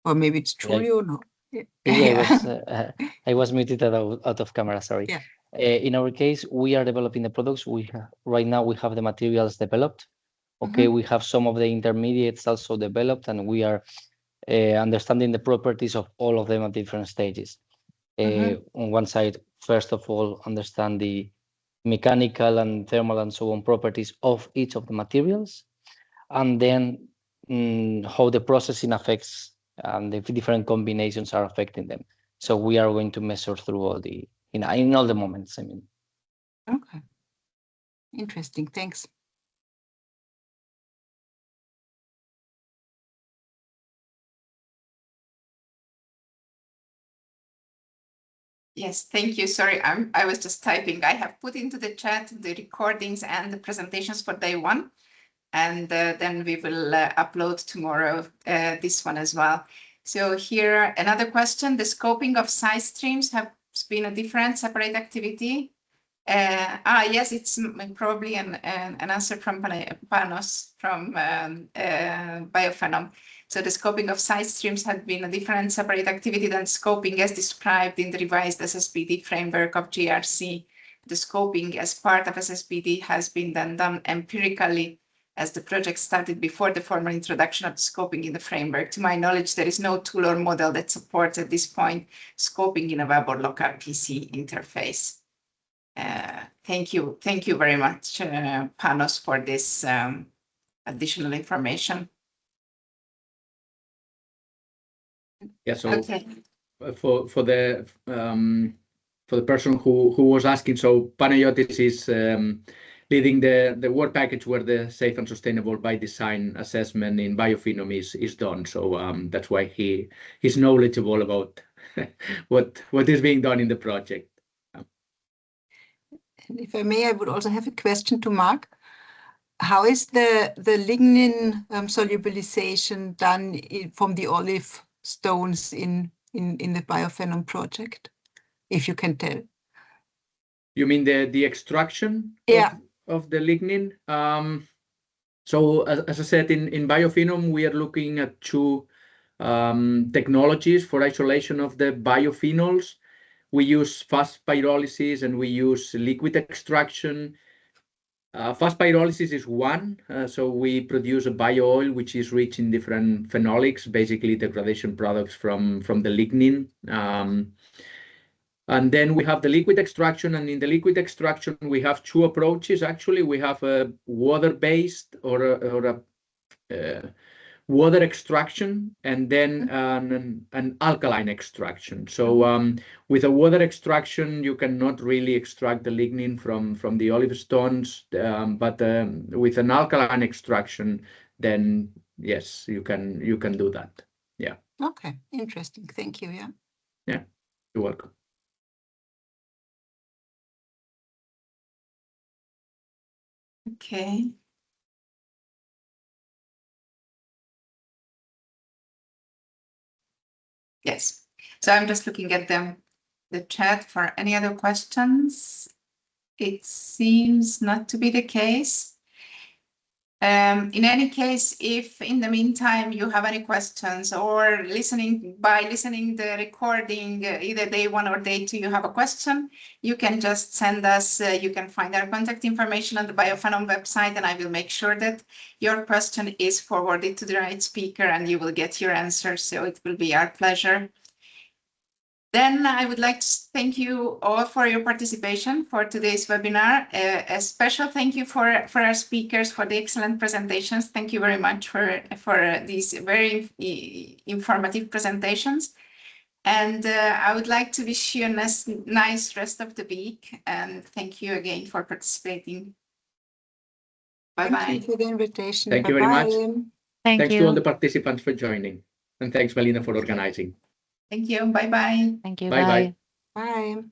[SPEAKER 3] Or maybe it's Julio, no.
[SPEAKER 5] Yeah, I was muted out of camera, sorry.
[SPEAKER 3] Yeah.
[SPEAKER 5] In our case, we are developing the products. Right now we have the materials developed. Okay, we have some of the intermediates also developed, and we are understanding the properties of all of them at different stages. On one side, first of all, understand the mechanical and thermal and so on properties of each of the materials, and then how the processing affects and the different combinations are affecting them. So we are going to measure through all the in all the moments. I mean.
[SPEAKER 3] Okay. Interesting. Thanks.
[SPEAKER 1] Yes, thank you. Sorry, I was just typing. I have put into the chat the recordings and the presentations for day one, and then we will upload tomorrow this one as well. So here, another question: the scoping of Sidestreams has been a different, separate activity. Yes, it's probably an answer from Panos from BioPhenom. So the scoping of Sidestreams had been a different, separate activity than scoping as described in the revised SSBD framework of GRC. The scoping as part of SSBD has been then done empirically, as the project started before the formal introduction of the scoping in the framework. To my knowledge, there is no tool or model that supports at this point scoping in a web or local PC interface. Thank you very much, Panos, for this additional information.
[SPEAKER 2] Yeah. So
[SPEAKER 1] okay.
[SPEAKER 2] For the person who was asking, so Panayotis is leading the work package where the safe and sustainable by design assessment in BioPhenom is done. So that's why he's knowledgeable about what is being done in the project.
[SPEAKER 3] And if I may, I would also have a question to Mark. How is the lignin solubilization done from the olive stones in the BioPhenom project, if you can tell?
[SPEAKER 2] You mean the extraction of the lignin? So as I said, in BioPhenom, we are looking at two technologies for isolation of the biophenols. We use fast pyrolysis and we use liquid extraction. Fast pyrolysis is one. So we produce a bio oil which is rich in different phenolics, basically degradation products from the lignin. And then we have the liquid extraction, and in the liquid extraction we have two approaches. Actually, we have a water-based or a water extraction, and then an alkaline extraction. So with a water extraction, you cannot really extract the lignin from the olive stones, but with an alkaline extraction, then yes, you can do that. Yeah.
[SPEAKER 3] Okay, interesting. Thank you. Yeah.
[SPEAKER 2] Yeah, you're welcome.
[SPEAKER 1] Okay. Yes. So I'm just looking at the chat for any other questions. It seems not to be the case. In any case, if in the meantime you have any questions or listening the recording, either day 1 or day 2, you have a question, you can just send us, you can find our contact information on the BioPhenom website, and I will make sure that your question is forwarded to the right speaker and you will get your answer. So it will be our pleasure. Then I would like to thank you all for your participation for today's webinar. A special thank you for our speakers for the excellent presentations. Thank you very much for these very informative presentations. And I would like to wish you a nice rest of the week. And thank you again for participating. Bye-bye.
[SPEAKER 3] Thank you for the invitation.
[SPEAKER 2] Thank you very much.
[SPEAKER 4] Thanks
[SPEAKER 2] to all the participants for joining. And thanks, Melina, for organizing.
[SPEAKER 1] Thank you. Bye-bye.
[SPEAKER 4] Thank you.
[SPEAKER 2] Bye-bye.
[SPEAKER 3] Bye.